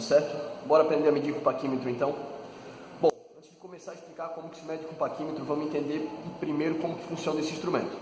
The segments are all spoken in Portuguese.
tudo certo? Bora aprender a medir com o paquímetro então? Bom, antes de começar a explicar como que se mede com o paquímetro, vamos entender primeiro como que funciona esse instrumento.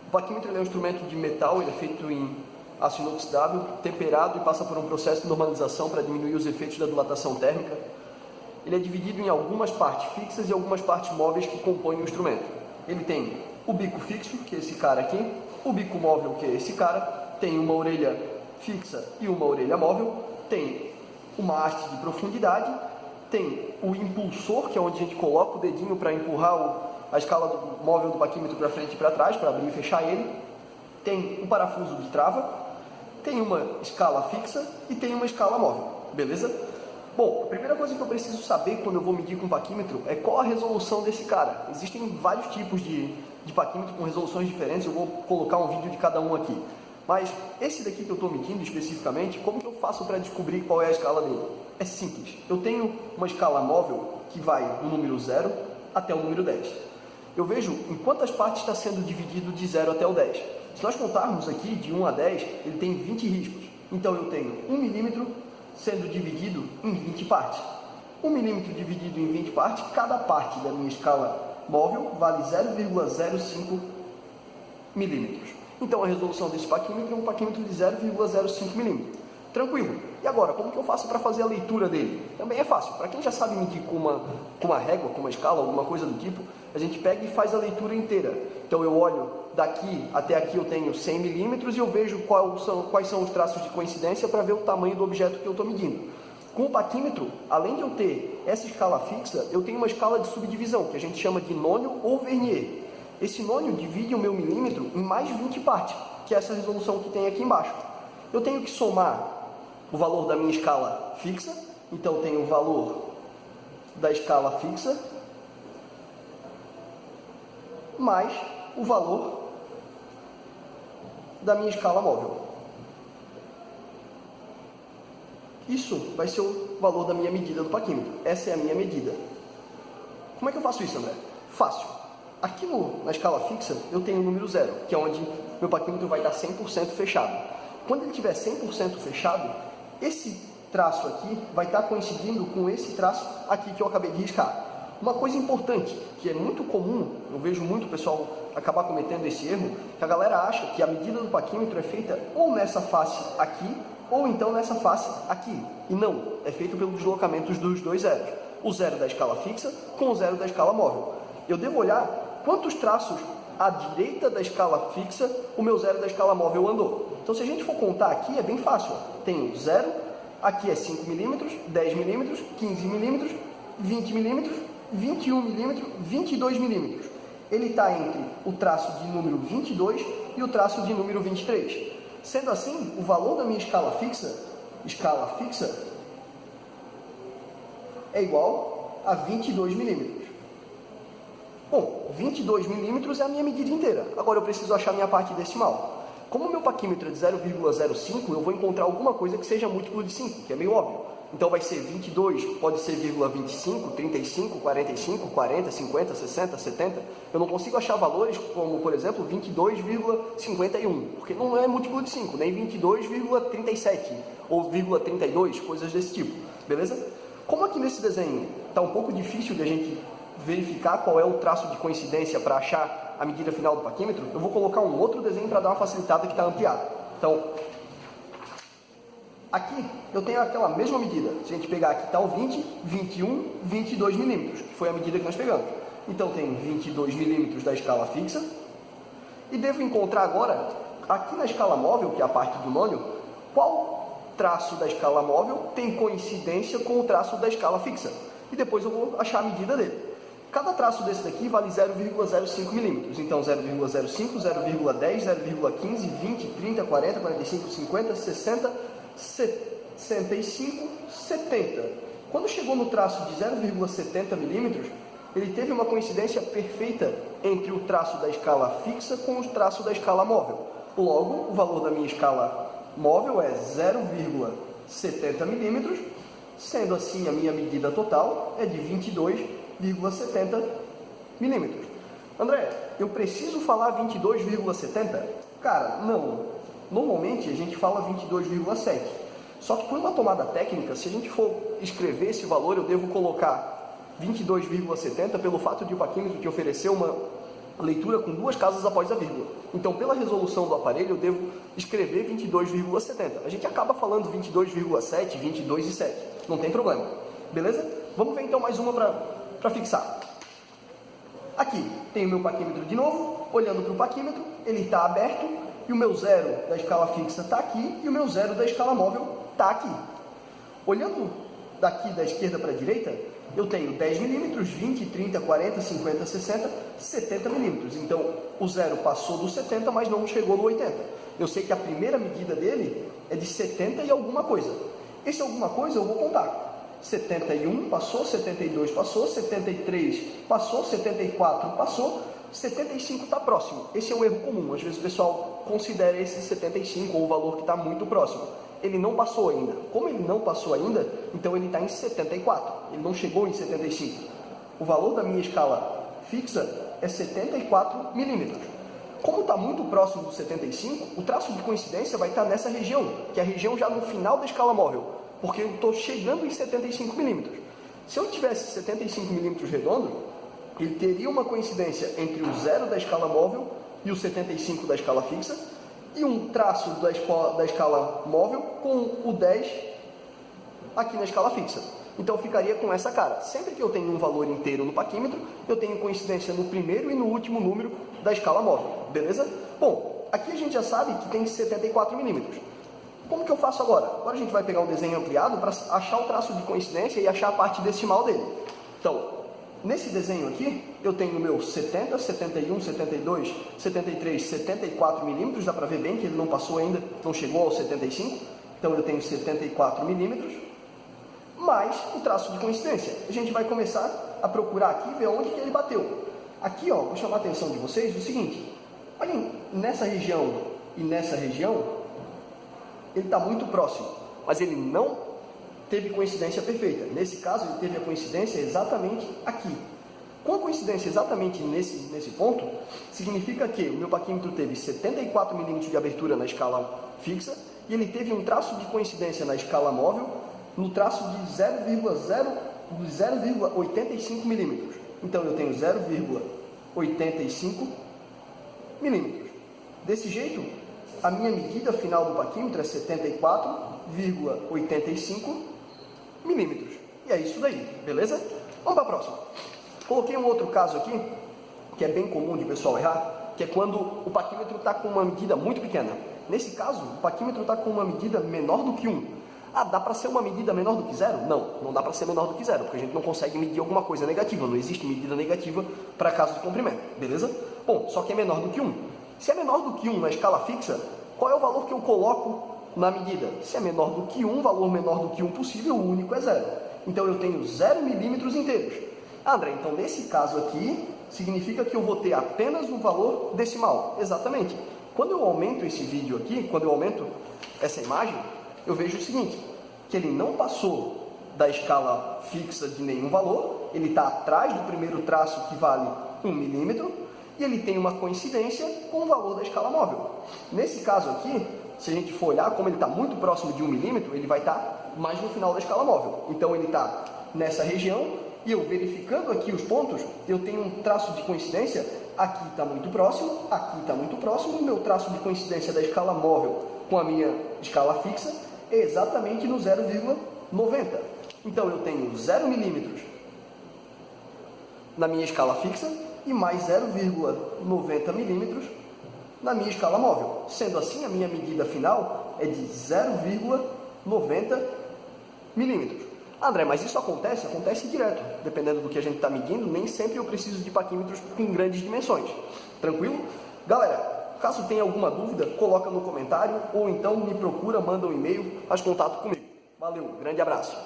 O paquímetro é um instrumento de metal, ele é feito em aço inoxidável, temperado e passa por um processo de normalização para diminuir os efeitos da dilatação térmica. Ele é dividido em algumas partes fixas e algumas partes móveis que compõem o instrumento. Ele tem o bico fixo, que é esse cara aqui, o bico móvel, que é esse cara, tem uma orelha fixa e uma orelha móvel, tem uma haste de profundidade, tem o impulsor, que é onde a gente coloca o dedinho para empurrar a escala móvel do paquímetro para frente e para trás, para abrir e fechar ele, tem o parafuso de trava, tem uma escala fixa e tem uma escala móvel, beleza? Bom, a primeira coisa que eu preciso saber quando eu vou medir com o paquímetro é qual a resolução desse cara. Existem vários tipos de paquímetro com resoluções diferentes, eu vou colocar um vídeo de cada um aqui. Mas esse daqui que eu estou medindo especificamente, como que eu faço para descobrir qual é a escala dele? É simples. Eu tenho uma escala móvel que vai do número 0 até o número 10. Eu vejo em quantas partes está sendo dividido de 0 até o 10. Se nós contarmos aqui de 1 a 10, ele tem 20 riscos. Então eu tenho 1 milímetro sendo dividido em 20 partes. 1 milímetro dividido em 20 partes, cada parte da minha escala móvel vale 0,05 milímetros. Então a resolução desse paquímetro é um paquímetro de 0,05 milímetros. Tranquilo. E agora, como que eu faço para fazer a leitura dele? Também é fácil. Para quem já sabe medir com uma régua, com uma escala, alguma coisa do tipo, a gente pega e faz a leitura inteira. Então eu olho daqui até aqui, eu tenho 100 milímetros e eu vejo quais são os traços de coincidência para ver o tamanho do objeto que eu estou medindo. Com o paquímetro, além de eu ter essa escala fixa, eu tenho uma escala de subdivisão, que a gente chama de nônio ou vernier. Esse nônio divide o meu milímetro em mais 20 partes, que é essa resolução que tem aqui embaixo. Eu tenho que somar o valor da minha escala fixa, então eu tenho o valor da escala fixa mais o valor da minha escala móvel. Isso vai ser o valor da minha medida do paquímetro. Essa é a minha medida. Como é que eu faço isso, André? Fácil. Aqui na escala fixa, eu tenho o número 0, que é onde meu paquímetro vai estar 100% fechado. Quando ele estiver 100% fechado, esse traço aqui vai estar coincidindo com esse traço aqui que eu acabei de riscar. Uma coisa importante, que é muito comum, eu vejo muito o pessoal acabar cometendo esse erro, que a galera acha que a medida do paquímetro é feita ou nessa face aqui, ou então nessa face aqui. E não, é feito pelo deslocamento dos dois zeros. O 0 da escala fixa com o 0 da escala móvel. Eu devo olhar quantos traços à direita da escala fixa o meu 0 da escala móvel andou. Então se a gente for contar aqui, é bem fácil. Tenho 0, aqui é 5 milímetros, 10 milímetros, 15 milímetros, 20 milímetros, 21 milímetros, 22 milímetros. Ele está entre o traço de número 22 e o traço de número 23. Sendo assim, o valor da minha escala fixa é igual a 22 milímetros. Bom, 22 milímetros é a minha medida inteira. Agora eu preciso achar minha parte decimal. Como o meu paquímetro é de 0,05, eu vou encontrar alguma coisa que seja múltiplo de 5, que é meio óbvio. Então vai ser 22, pode ser 0,25, 35, 45, 40, 50, 60, 70. Eu não consigo achar valores como, por exemplo, 22,51, porque não é múltiplo de 5, nem 22,37 ou 0,32, coisas desse tipo, beleza? Como aqui nesse desenho está um pouco difícil de a gente verificar qual é o traço de coincidência para achar a medida final do paquímetro, eu vou colocar um outro desenho para dar uma facilitada que está ampliada. Então, aqui eu tenho aquela mesma medida. Se a gente pegar aqui está o 20, 21, 22 milímetros, que foi a medida que nós pegamos. Então tenho 22 milímetros da escala fixa e devo encontrar agora, aqui na escala móvel, que é a parte do nônio, qual traço da escala móvel tem coincidência com o traço da escala fixa. E depois eu vou achar a medida dele. Cada traço desse daqui vale 0,05 milímetros. Então 0,05, 0,10, 0,15, 20, 30, 40, 45, 50, 60, 65, 70. Quando chegou no traço de 0,70 milímetros, ele teve uma coincidência perfeita entre o traço da escala fixa com o traço da escala móvel. Logo, o valor da minha escala móvel é 0,70 milímetros, sendo assim a minha medida total é de 22,70 milímetros. André, eu preciso falar 22,70? Cara, não. Normalmente a gente fala 22,7. Só que por uma tomada técnica, se a gente for escrever esse valor, eu devo colocar 22,70 pelo fato de o paquímetro te oferecer uma leitura com 2 casas após a vírgula. Então, pela resolução do aparelho, eu devo escrever 22,70. A gente acaba falando 22,7, 22,7. Não tem problema. Beleza? Vamos ver então mais uma para fixar. Aqui tem o meu paquímetro de novo. Olhando para o paquímetro, ele está aberto e o meu zero da escala fixa está aqui e o meu zero da escala móvel está aqui. Olhando daqui da esquerda para a direita, eu tenho 10 milímetros, 20, 30, 40, 50, 60, 70 milímetros. Então, o zero passou do 70, mas não chegou no 80. Eu sei que a primeira medida dele é de 70 e alguma coisa. Esse alguma coisa eu vou contar. 71 passou, 72 passou, 73 passou, 74 passou, 75 está próximo. Esse é um erro comum. Às vezes o pessoal considera esse 75 ou o valor que está muito próximo. Ele não passou ainda. Como ele não passou ainda, então ele está em 74. Ele não chegou em 75. O valor da minha escala fixa é 74 milímetros. Como está muito próximo do 75, o traço de coincidência vai estar nessa região, que é a região já no final da escala móvel, porque eu estou chegando em 75 milímetros. Se eu tivesse 75 milímetros redondo, ele teria uma coincidência entre o zero da escala móvel e o 75 da escala fixa, e um traço da escala móvel com o 10 aqui na escala fixa. Então ficaria com essa cara. Sempre que eu tenho um valor inteiro no paquímetro, eu tenho coincidência no primeiro e no último número da escala móvel. Beleza? Bom, aqui a gente já sabe que tem 74 milímetros. Como que eu faço agora? Agora a gente vai pegar um desenho ampliado para achar o traço de coincidência e achar a parte decimal dele. Então, nesse desenho aqui, eu tenho o meu 70, 71, 72, 73, 74 milímetros. Dá para ver bem que ele não passou ainda, não chegou aos 75. Então eu tenho 74 milímetros, mais o traço de coincidência. A gente vai começar a procurar aqui e ver onde que ele bateu. Aqui, ó, vou chamar a atenção de vocês o seguinte. Olhem, nessa região e nessa região, ele está muito próximo, mas ele não teve coincidência perfeita. Nesse caso, ele teve a coincidência exatamente aqui. Com a coincidência exatamente nesse ponto, significa que o meu paquímetro teve 74 milímetros de abertura na escala fixa e ele teve um traço de coincidência na escala móvel no traço de 0,85 milímetros. Então, eu tenho 0,85 milímetros. Desse jeito, a minha medida final do paquímetro é 74,85 milímetros. E é isso daí, beleza? Vamos para a próxima. Coloquei um outro caso aqui, que é bem comum de o pessoal errar, que é quando o paquímetro está com uma medida muito pequena. Nesse caso, o paquímetro está com uma medida menor do que 1. Ah, dá para ser uma medida menor do que 0? Não, não dá para ser menor do que 0, porque a gente não consegue medir alguma coisa negativa. Não existe medida negativa para caso de comprimento, beleza? Bom, só que é menor do que 1. Se é menor do que 1 na escala fixa, qual é o valor que eu coloco na medida? Se é menor do que 1, valor menor do que 1 possível, o único é 0. Então eu tenho 0 milímetros inteiros. Ah, André, então nesse caso aqui, significa que eu vou ter apenas um valor decimal. Exatamente. Quando eu aumento esse vídeo aqui, quando eu aumento essa imagem, eu vejo o seguinte, que ele não passou da escala fixa de nenhum valor, ele está atrás do primeiro traço que vale 1 milímetro, e ele tem uma coincidência com o valor da escala móvel. Nesse caso aqui, se a gente for olhar, como ele está muito próximo de 1 milímetro, ele vai estar mais no final da escala móvel. Então ele está nessa região, e eu verificando aqui os pontos, eu tenho um traço de coincidência, aqui está muito próximo, aqui está muito próximo, e o meu traço de coincidência da escala móvel com a minha escala fixa é exatamente no 0,90. Então eu tenho 0 milímetros na minha escala fixa e mais 0,90 milímetros na minha escala móvel. Sendo assim, a minha medida final é de 0,90 milímetros. André, mas isso acontece? Acontece direto. Dependendo do que a gente está medindo, nem sempre eu preciso de paquímetros com grandes dimensões. Tranquilo? Galera, caso tenha alguma dúvida, coloca no comentário ou então me procura, manda um e-mail, faz contato comigo. Valeu, grande abraço.